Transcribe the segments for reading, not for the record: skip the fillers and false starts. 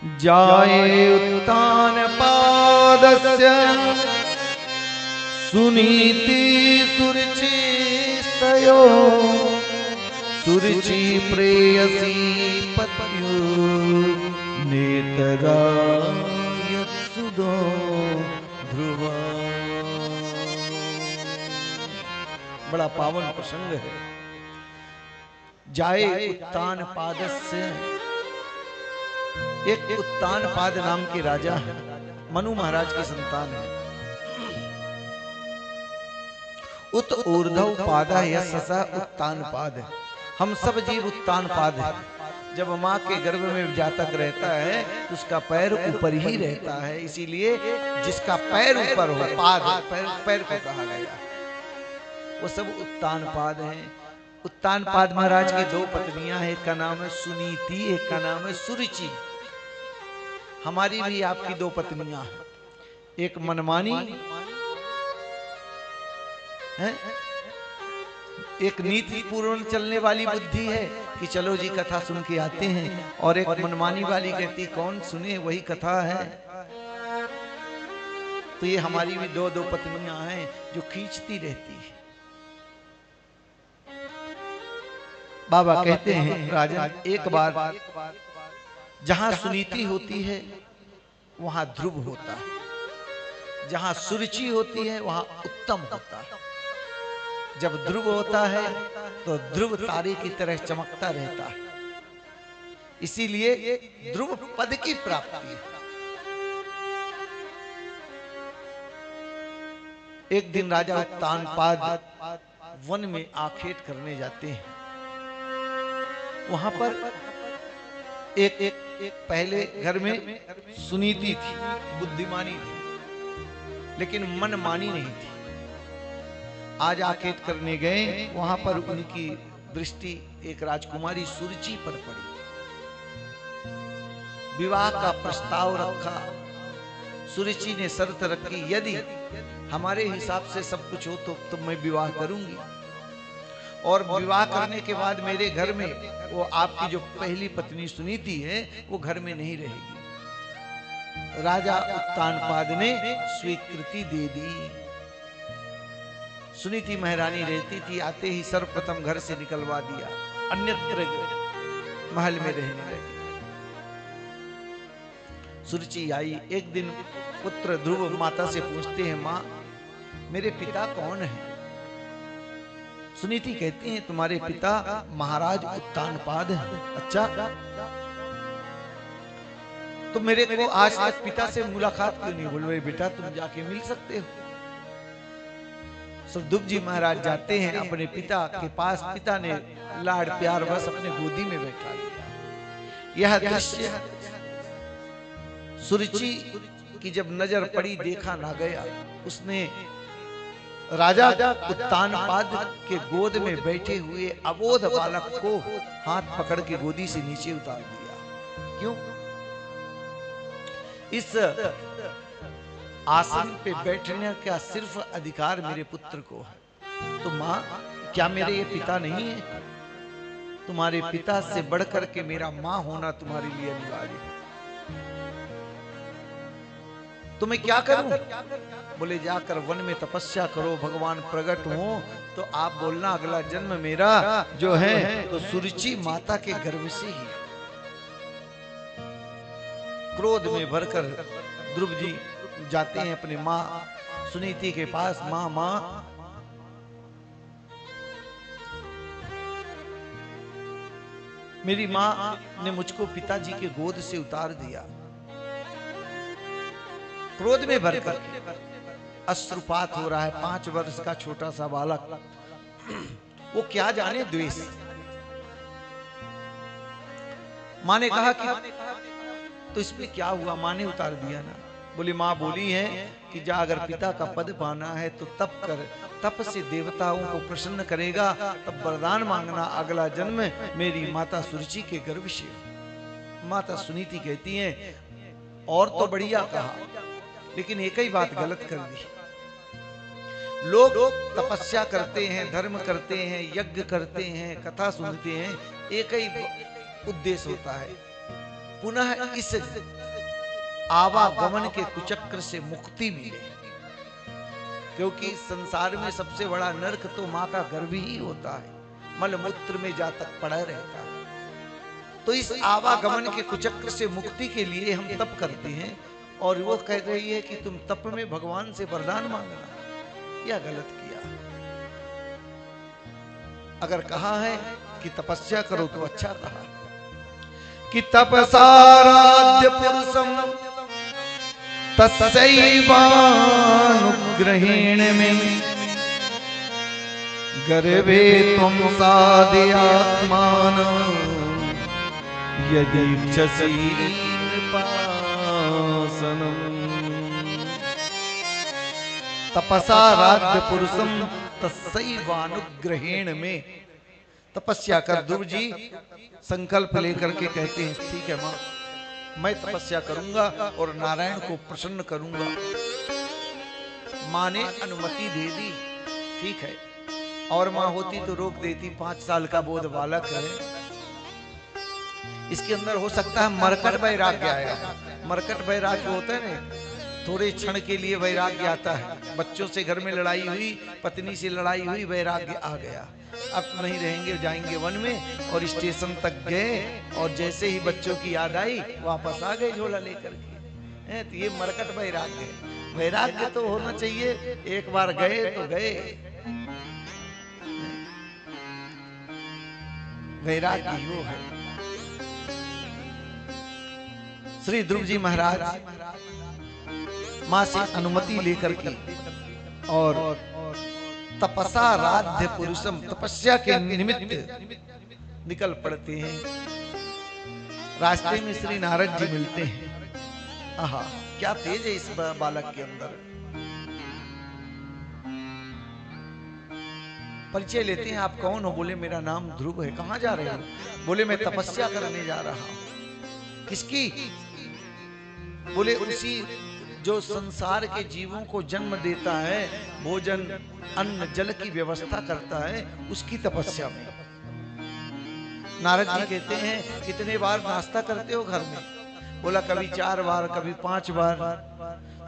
जाये उत्तान पादस्य सुनीति सुरुचि स्तयो सुरुचि प्रेयसी पत्यो नेतरायत्सुदो ध्रुवा। बड़ा पावन प्रसंग है। जाए उत्तान पादस्य, एक उत्तान पाद नाम के राजा है, मनु महाराज की संतान है। उत ऊर्ध्व पादा यशसा उत्तान पाद है। हम सब जीव उत्तान पाद है। जब माँ के गर्भ में जातक रहता है तो उसका पैर ऊपर ही रहता है, इसीलिए जिसका पैर ऊपर हो पाद पैर को कहा गया, वो सब उत्तान पाद हैं। उत्तान पाद महाराज की दो पत्नियां हैं, एक का नाम है सुनीति, एक का नाम है सुरुचि। हमारी भी आपकी दो पत्नियां हैं, एक मनमानी है, एक नीति पूर्ण चलने वाली बुद्धि है कि चलो जी कथा सुन के आते हैं, और एक मनमानी वाली कहती कौन सुने वही कथा है। तो ये हमारी भी दो दो पत्नियां हैं जो खींचती रहती है। बाबा कहते हैं राजन, एक बार जहां सुनीति होती है वहां ध्रुव होता है, जहां सुरुचि होती है वहां उत्तम होता है। जब ध्रुव होता है तो ध्रुव तारे की तरह चमकता रहता है, इसीलिए ध्रुव पद की प्राप्ति है। एक दिन राजा उत्तानपाद वन में आखेट करने जाते हैं। वहां पर एक पहले घर में सुनीति थी, बुद्धिमानी थी, लेकिन मनमानी नहीं थी। आज आखेट करने गए, वहां पर उनकी दृष्टि एक राजकुमारी सुरुचि पर पड़ी। विवाह का प्रस्ताव रखा। सुरुचि ने शर्त रखी, यदि हमारे हिसाब से सब कुछ हो तो मैं विवाह करूंगी, और विवाह करने के बाद मेरे घर में वो आपकी जो पहली पत्नी सुनीति है वो घर में नहीं रहेगी। राजा उत्तानपाद ने स्वीकृति दे दी। सुनीति महारानी रहती थी, आते ही सर्वप्रथम घर से निकलवा दिया, अन्यत्र महल में रहने लगी। सुरुचि आई। एक दिन पुत्र ध्रुव माता से पूछते हैं, माँ मेरे पिता कौन है? सुनीति कहती हैं तुम्हारे पिता महाराज उत्तानपाद हैं। अच्छा, तो मेरे को आज तक पिता से मुलाकात क्यों नहीं? बोल रहे बेटा तुम जाके मिल सकते हो। सुखदेव जी महाराज जाते हैं अपने पिता के पास। पिता ने लाड प्यार बस अपने गोदी में बैठा लिया। यह दृश्य सुरुचि की जब नजर पड़ी, देखा ना गया। उसने राजा उत्तानपाद के गोद में बैठे हुए अबोध बालक को हाथ पकड़ के गोदी से नीचे उतार दिया। क्यों? इस आसन पे बैठने का सिर्फ अधिकार मेरे पुत्र को है। तो माँ क्या मेरे ये पिता नहीं है? तुम्हारे पिता से बढ़कर के मेरा माँ होना तुम्हारे लिए अनिवार्य है। तो मैं क्या करूं? बोले जाकर वन में तपस्या करो, भगवान प्रकट हो तो आप बोलना अगला जन्म मेरा जो है तो सुरुचि माता के गर्भ से ही। क्रोध में भरकर ध्रुव जी जाते हैं अपने माँ सुनीति के पास। माँ मेरी माँ ने मुझको पिताजी के गोद से उतार दिया। क्रोध में भरकर अश्रुपात हो रहा है। 5 वर्ष का छोटा सा बालक, वो क्या जाने द्वेष। माँ ने कहा कि तो इसमें क्या हुआ? माँ ने उतार दिया ना। बोली माँ बोली है कि जा अगर पिता का पद पाना है तो तप कर, तप से देवताओं को प्रसन्न करेगा, तब वरदान मांगना अगला जन्म मेरी माता सुरुचि के गर्भ से। माता सुनीति कहती हैं और तो बढ़िया कहा, लेकिन एक ही बात गलत कर दी। लोग तपस्या करते हैं, धर्म करते हैं, यज्ञ करते हैं, कथा सुनते हैं, एक ही उद्देश्य होता है पुनः इस आवागमन के कुचक्र से मुक्ति मिले, क्योंकि संसार में सबसे बड़ा नरक तो माँ का गर्भ ही होता है, मलमूत्र में जा तक पड़ा रहता है। तो इस आवागमन के कुचक्र से मुक्ति के लिए हम तप करते हैं, और वो कह रही है कि तुम तप में भगवान से वरदान मांगना, यह गलत किया। अगर कहा है कि तपस्या करो तो अच्छा कहा कि तपसाराध्य पुरुषम तस्यैवानुग्रहेण में गर्भे त्वं साधयात्मानं यदि इच्छसि नृपासनम्। तपसाराध्य पुरुषम तस्यैवानुग्रहेण में, तपस्या कर। ध्रुव जी संकल्प लेकर के कहते हैं ठीक है माँ, मैं तपस्या करूंगा और नारायण को प्रसन्न करूंगा। माँ ने अनुमति दे दी, ठीक है। और माँ होती तो रोक देती, 5 साल का बोध बालक है, इसके अंदर हो सकता है मरकट वैराग्य आएगा। मरकट वैराग्य होता है ना, थोड़े क्षण के लिए वैराग्य आता है। बच्चों से घर में लड़ाई हुई, पत्नी से लड़ाई हुई, वैराग्य आ गया, अब नहीं रहेंगे, जाएंगे वन में। और स्टेशन तक गए और जैसे ही बच्चों की याद आई वापस आ गए झोला लेकर के। तो ये मरकट वैराग्य है। वैराग्य तो होना चाहिए, एक बार गए तो गए, वैराग्य वो है। श्री ध्रुव जी महाराज मां से अनुमति लेकर के और तपसाराध्य पुरुषम, तपस्या के निमित्त निकल पड़ते हैं। रास्ते में श्री नारद जी मिलते हैं। आहा, क्या तेज है इस बालक के अंदर। परिचय लेते हैं, आप कौन हो? बोले मेरा नाम ध्रुव है। कहाँ जा रहे हो? बोले मैं तपस्या करने जा रहा हूं। किसकी? बोले उसी जो संसार के जीवों को जन्म देता है, भोजन अन्न जल की व्यवस्था करता है, उसकी तपस्या में। नारद जी कहते हैं कितने बार नाश्ता करते हो घर में? बोला कभी 4 बार, कभी 5 बार।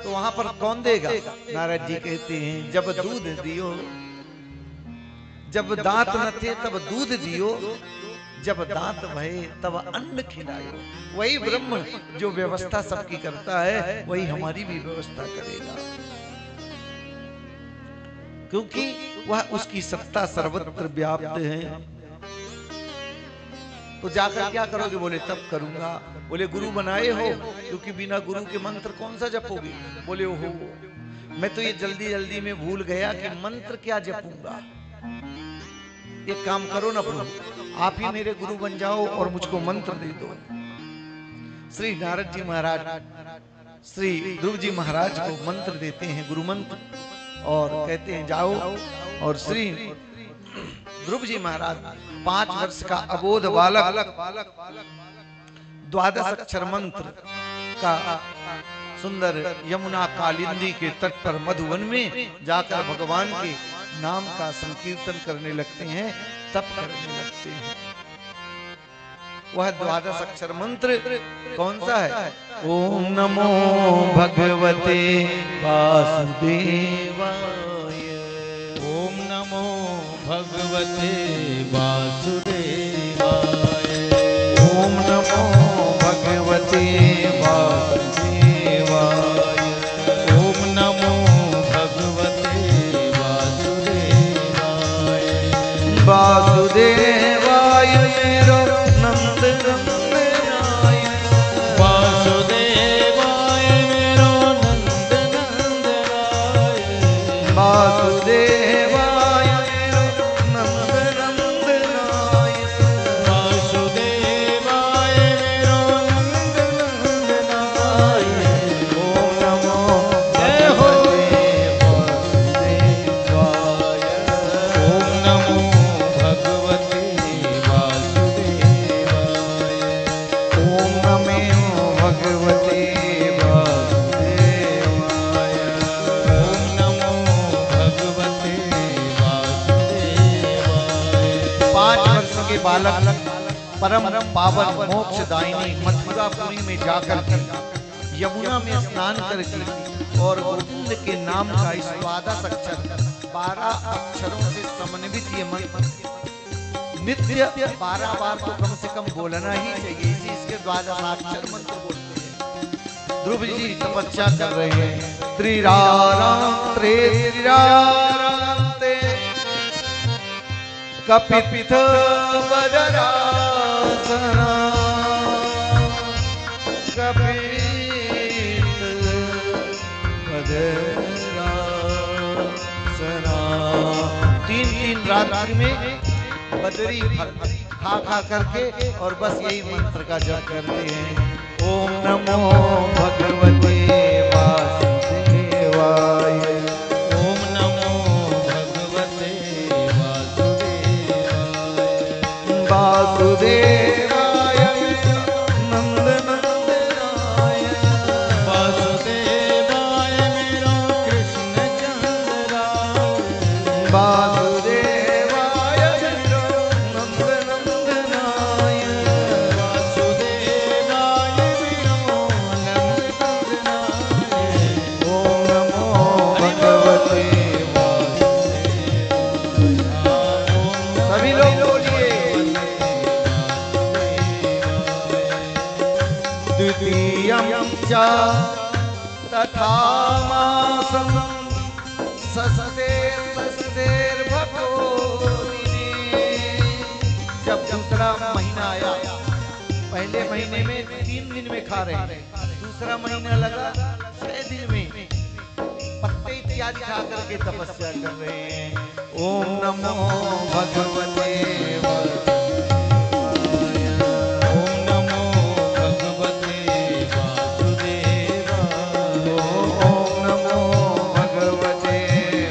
तो वहां पर कौन देगा? नारद जी कहते हैं जब दूध दियो, जब दांत न थे तब दूध दियो, जब दांत भये तब अन्न खिलायो। वही ब्रह्म जो व्यवस्था सबकी करता है, वही हमारी भी व्यवस्था करेगा, क्योंकि वह उसकी सत्ता सर्वत्र व्याप्त है। तो जाकर क्या करोगे? बोले तब करूंगा। बोले गुरु बनाए हो? क्योंकि बिना गुरु के मंत्र कौन सा जपोगे? बोले ओहो, मैं तो ये जल्दी जल्दी में भूल गया कि मंत्र क्या जपूंगा। एक काम करो ना प्रभु, आप ही मेरे गुरु बन जाओ और मुझको मंत्र दे दो। श्री नारद जी महाराज श्री ध्रुव जी महाराज को मंत्र देते हैं, गुरु मंत्र, और कहते हैं जाओ। और श्री ध्रुव जी महाराज 5 वर्ष का अबोध बालक 12 अक्षर मंत्र का सुंदर यमुना कालिंदी के तट पर मधुवन में जाकर भगवान के नाम का संकीर्तन करने लगते हैं, तप करने लगते हैं। वह 12 अक्षर मंत्र कौन सा है? ओम नमो भगवते वासुदेवाय, ओम नमो भगवते वासुदेवाय, ओम नमो भगवते वासुदेवाय, ओम नमो भगवते वासुदेवाय। वासुदेवाय मेरो नंद नंदनाय, वासुदेवाय मेरो नंद नंदनाय, वासुदेवाय मेरो नंद नंदनाय, वासुदेवाय मेरो नंद नंदनाय। ओम नमो जय हो। वासुदेवाय, ओम नमो भगवते वासुदेवाय, ओम नमो भगवते वासुदेवाय। ओम नमो भगवते वासुदेवाय। 5 वर्ष के बालक परम पावन मोक्षदायिनी मथ मथुरापुरी में जाकर के यमुना में स्नान करके और गोविंद के नाम का इस 12 अक्षर 12 अक्षरों से समन्वित ये मंत्र नित्य 12 बार तो कम से कम बोलना ही चाहिए। इसी इसके 12 अक्षर मंत्र बोलते हैं। ध्रुव जी तपस्या कर रहे हैं। त्रिराराम त्रिरारांते कपित बदरासना कपित बदरासना। 3 रात्रि में बदरी फल खा खा करके और बस यही मंत्र का जप करते हैं। ओम नमो भगवते वासुदेवाय। ओम नमो भगवते वासुदेवाय। वासुदेवाय नंद नंदनाय। वासुदेवाय मेरो कृष्ण चंद्राय। वासुदेवाय मेरो नंद नंदनाय। वासुदेवाय मेरो नंद नंदनाय। ओम नमो भगवते सभी लोग बोलिए। द्वितीयं च तथा मासं सस्तेर् भगोदिने। जब दूसरा महीना आया, पहले महीने में 3 दिन में खा रहे हैं, दूसरा महीना लगा 6 दिन में पत्ते इत्यादि खा करके तपस्या कर रहे हैं। ओम नमो भगवते वासुदेवाय। ओम नमो भगवते वासुदेवाय। ओम नमो भगवते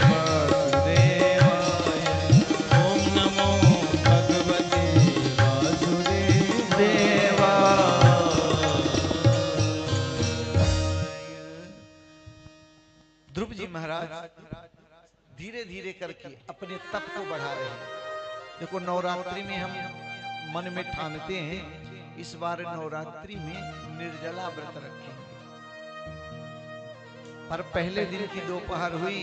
वासुदेवाय। ओम नमो भगवते ध्रुव जी महाराज धीरे धीरे करके अपने तप को बढ़ा रहे हैं। देखो नवरात्रि में हम मन में ठानते हैं इस बार नवरात्रि में निर्जला व्रत रखेंगे, पर पहले दिन की दोपहर हुई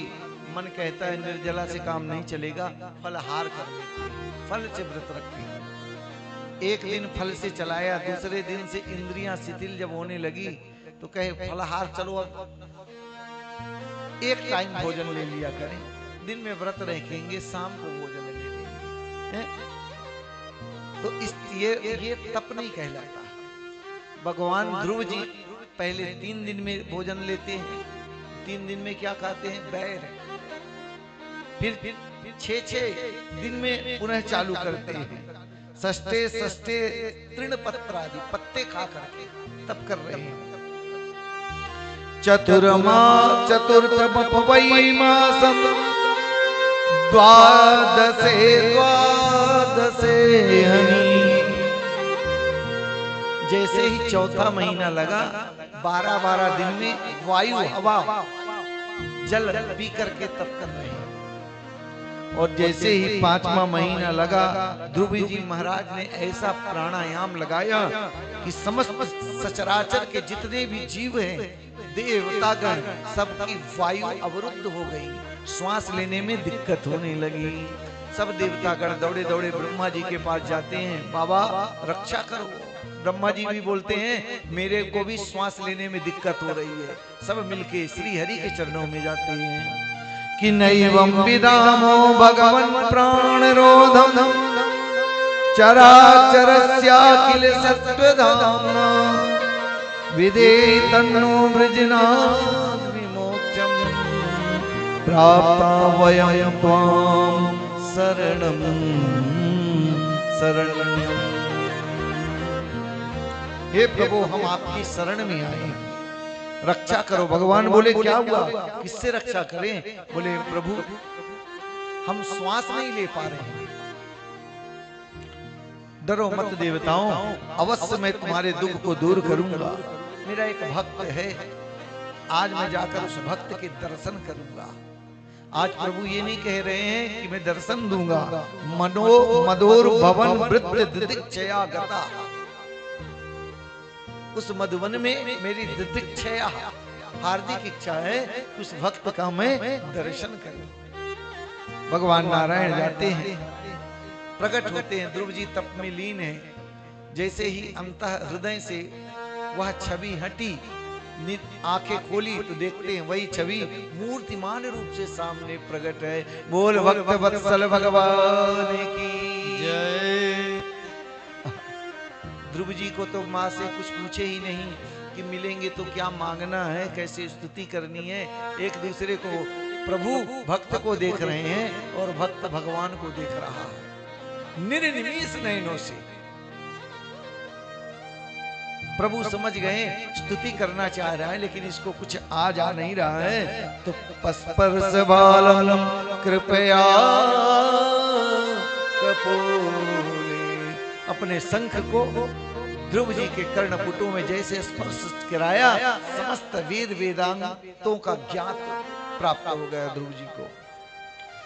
मन कहता है निर्जला से काम नहीं चलेगा, फलहार कर लेते हैं, फल से व्रत रखेंगे। एक दिन फल से चलाया, दूसरे दिन से इंद्रियां शिथिल जब होने लगी तो कहे फलहार चलो अब एक टाइम भोजन ले लिया करें, दिन में व्रत रखेंगे शाम को भोजन ले लेंगे। तो इस ये तप नहीं कहलाता। भगवान ध्रुव जी पहले 3 दिन में भोजन लेते हैं, 3 दिन में क्या खाते हैं, बैर। फिर 6 दिन में पुनः चालू करते हैं, षष्ठे षष्ठे तृण पत्र आदि पत्ते खा करके तप कर रहे हैं। चतुर्थमपवै मासं द्वादशे हनि। जैसे ही चौथा महीना लगा 12 दिन में वायु हवा जल पी करके तप कर रहे हैं। और जैसे ही 5वां महीना लगा ध्रुव जी महाराज ने ऐसा प्राणायाम लगाया कि समस्त सचराचर के जितने भी जीव हैं देवतागण सबकी वायु अवरुद्ध हो गई, श्वास लेने में दिक्कत होने लगी। सब देवतागण दौड़े दौड़े ब्रह्मा जी के पास जाते हैं, बाबा रक्षा करो। ब्रह्मा जी भी बोलते हैं मेरे को भी श्वास लेने में दिक्कत हो रही है। सब मिलके श्री हरि के चरणों में जाते हैं कि नैवं विदामो भगवन् प्राणरोधम् चराचरस्याखिल सत्त्वधाम्ना विदेतन्नो वृजनात् विमोक्षं प्राप्ता वयं त्वां शरणं शरण्यम्। हे प्रभु हम आपकी शरण में आए, रक्षा करो। भगवान बोले क्या हुआ, किससे रक्षा करें? बोले प्रभु हम श्वास नहीं ले पा रहे हैं। डरो मत देवताओं, अवश्य मैं तुम्हारे दुख को दूर करूंगा। मेरा एक भक्त है, आज मैं जाकर उस भक्त के दर्शन करूंगा। आज प्रभु ये नहीं कह रहे हैं कि मैं दर्शन दूंगा। मदोर भवन वृत्त दिदिक्षया गता। उस मधुवन में मेरी दिदीक्षया हार्दिक इच्छा है कि उस भक्त का मैं दर्शन करूं। भगवान नारायण जाते हैं, प्रकट होते हैं। ध्रुव जी तप में लीन है। जैसे ही अंतः हृदय से वह छवि हटी, आंखें खोली तो देखते हैं वही छवि मूर्तिमान रूप से सामने प्रकट है। बोल भक्त वत्सल भगवान की जय। ध्रुव जी को तो माँ से कुछ पूछे ही नहीं कि मिलेंगे तो क्या मांगना है, कैसे स्तुति करनी है। एक दूसरे को, प्रभु भक्त को देख रहे हैं और भक्त भगवान को देख रहा है निर्निमेष नयनों से। प्रभु समझ गए स्तुति करना चाह रहा है लेकिन इसको कुछ आ जा नहीं रहा है, तो पस्पर्श बालम कृपया कपोले, अपने शंख को ध्रुव जी के कर्णपुटों में जैसे स्पर्श कराया, समस्त वेद वेदांतों का ज्ञात प्राप्त हो गया ध्रुव जी को।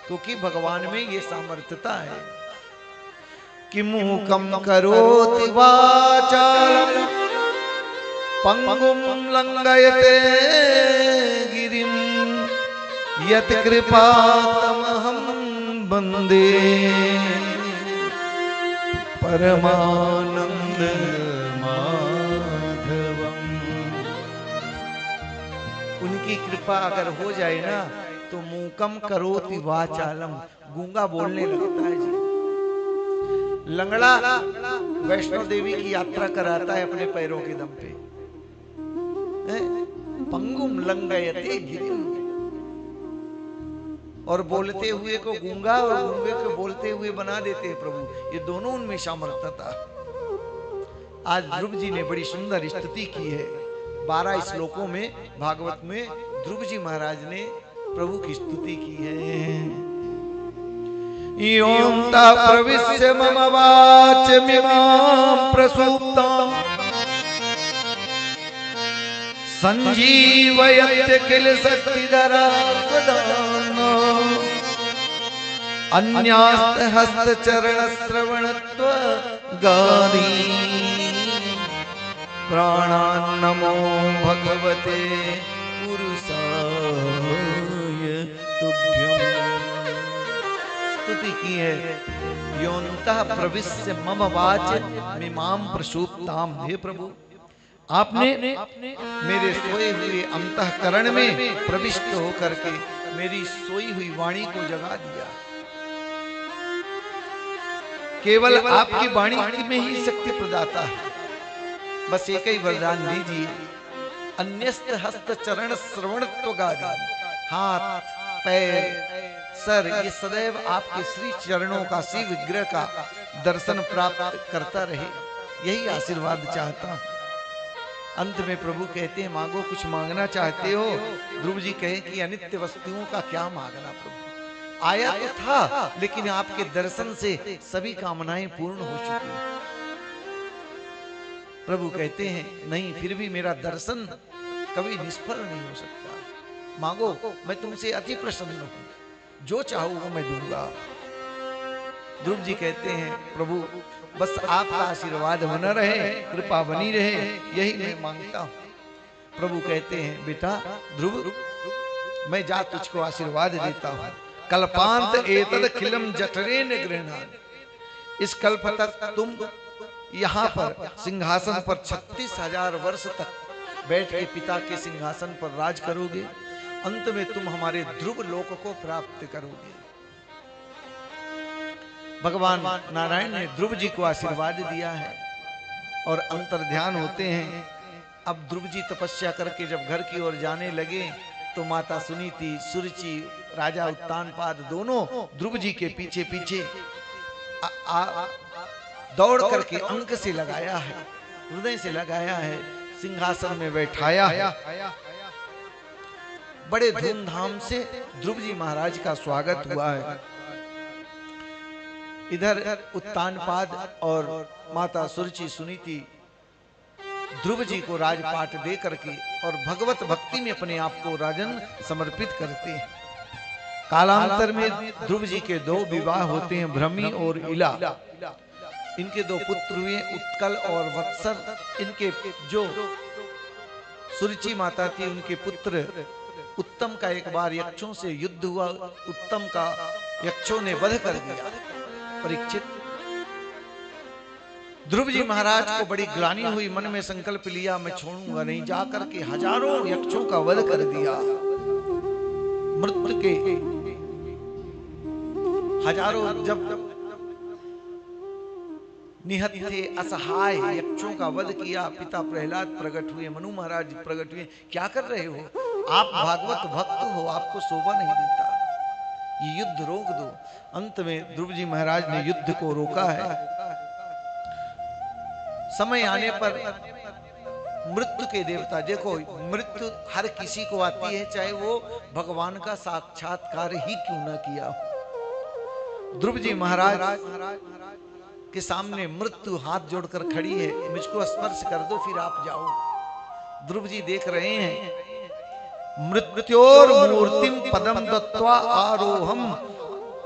क्योंकि भगवान में ये सामर्थ्यता है कि मूकम करोति वाचालम पंगुम लंघयते गिरिम यत कृपातमहं वंदे परमानंद माधवम। उनकी कृपा अगर हो जाए ना तो मूकम करोति वाचालम, गूंगा बोलने लगता है जी। लंगड़ा वैष्णो देवी की यात्रा कराता है अपने पैरों के दम पे। पंगुम लंघयते गिरिम, और बोलते हुए को गूंगा और गूंगे को बोलते हुए बना देते हैं प्रभु। ये दोनों उनमें सामर्थ्यता। आज ध्रुव जी ने बड़ी सुंदर स्तुति की है। 12 श्लोकों में भागवत में ध्रुव जी महाराज ने प्रभु की स्तुति की है। योऽन्ता प्रविश्य मम वाचमिमां प्रसूप्ताम् संजीवयत्य किल शक्तिधरा त्वदानो अन्यास्त हस्त चरण श्रवणत्व गानी प्राणान्नमो भगवते पुरुषाय तुभ्यम्। स्तुति की है। योऽन्तः प्रविश्य मम वाचमिमां प्रसूप्ताम्, हे प्रभु आपने मेरे सोए हुए अंतःकरण में प्रविष्ट होकर के मेरी सोई हुई वाणी को जगा दिया। केवल आपकी वाणी में ही शक्ति प्रदाता है। बस एक ही वरदान दीजिए, अन्यस्त हस्त चरण श्रवणत्व गादी, हाथ पैर सर ये सदैव आपके श्री चरणों का, श्री विग्रह का दर्शन प्राप्त करता रहे, यही आशीर्वाद चाहता हूं। अंत में प्रभु कहते हैं मांगो, कुछ मांगना चाहते हो? ध्रुव जी कहे कि अनित्य वस्तुओं का क्या मांगना प्रभु, आया तो था लेकिन आपके दर्शन से सभी कामनाएं पूर्ण हो चुकी हैं। प्रभु कहते हैं नहीं, फिर भी मेरा दर्शन कभी निष्फल नहीं हो सकता। मांगो, मैं तुमसे अति प्रसन्न हूं, जो चाहो वो मैं दूंगा। ध्रुव जी कहते हैं प्रभु बस आपका आशीर्वाद बना रहे, कृपा बनी रहे, यही मैं मांगता हूं। प्रभु कहते हैं बेटा ध्रुव, मैं जा तुझको आशीर्वाद देता हूं। कल्पांत एतद खिलम जठरेन गृह्णामि, इस कल्प तक तुम यहाँ पर सिंहासन पर 36,000 वर्ष तक बैठ के पिता के सिंहासन पर राज करोगे। अंत में तुम हमारे ध्रुव लोक को प्राप्त करोगे। भगवान नारायण ने ध्रुव जी को आशीर्वाद दिया है और अंतर ध्यान होते हैं। अब ध्रुव जी तपस्या करके जब घर की ओर जाने लगे तो माता सुनीति, सुरुचि, राजा उत्तानपाद दोनों ध्रुव जी के पीछे पीछे दौड़ करके अंक से लगाया है, हृदय से लगाया है, सिंहासन में बैठाया है। बड़े धूमधाम से ध्रुव जी महाराज का स्वागत हुआ है। इधर उत्तानपाद और माता सुरुचि सुनीति ध्रुव जी को राजपाट दे करके और भगवत भक्ति में अपने आप को राजन समर्पित करते हैं। कालांतर में ध्रुव जी के 2 विवाह होते हैं, भ्रमी और इला। इनके दो पुत्र हुए, उत्कल और वत्सर। इनके जो सुरुचि माता थी, उनके पुत्र उत्तम का एक बार यक्षों से युद्ध हुआ। उत्तम का यक्षों ने वध कर दिया। परीक्षित, ध्रुव जी महाराज को बड़ी ग्लानि हुई, मन में संकल्प लिया मैं छोड़ूंगा नहीं, जाकर के हजारों यक्षों का वध कर दिया। मृत्यु के हजारों जब निहत्थे असहाय यक्षों का वध किया, पिता प्रहलाद प्रकट हुए, मनु महाराज प्रकट हुए। क्या कर रहे हो आप? भागवत भक्त हो, आपको शोभा नहीं देता, ये युद्ध रोक दो। अंत में ध्रुव जी महाराज ने युद्ध को रोका है। समय आने पर मृत्यु के देवता, देखो मृत्यु हर किसी को आती है, चाहे वो भगवान का साक्षात्कार ही क्यों न किया हो। ध्रुव जी महाराज के सामने मृत्यु हाथ जोड़कर खड़ी है, मुझको स्पर्श कर दो फिर आप जाओ। ध्रुव जी देख रहे हैं, मृत्योर मूर्तिम पदम दत्वा आरोहम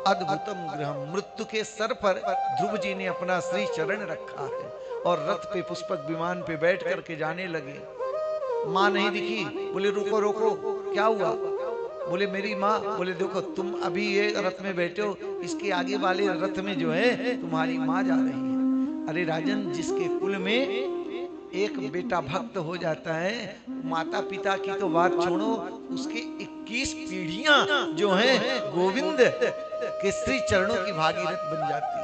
अद्भुतम गृहम। मृत्यु के सर पर ध्रुव जी ने अपना श्री चरण रखा है और रथ पे पुष्पक विमान पे बैठ करके जाने लगे। माँ नहीं दिखी, बोले रुको रुको, क्या हुआ? बोले मेरी माँ। बोले देखो तुम अभी ये रथ में बैठे हो, इसके आगे वाले रथ में जो है तुम्हारी माँ जा रही है। अरे राजन, जिसके कुल में एक बेटा भक्त हो जाता है, माता पिता की तो बात छोड़ो, उसकी 21 पीढ़ियां जो हैं गोविंद के श्री चरणों की भागीरथ बन जाती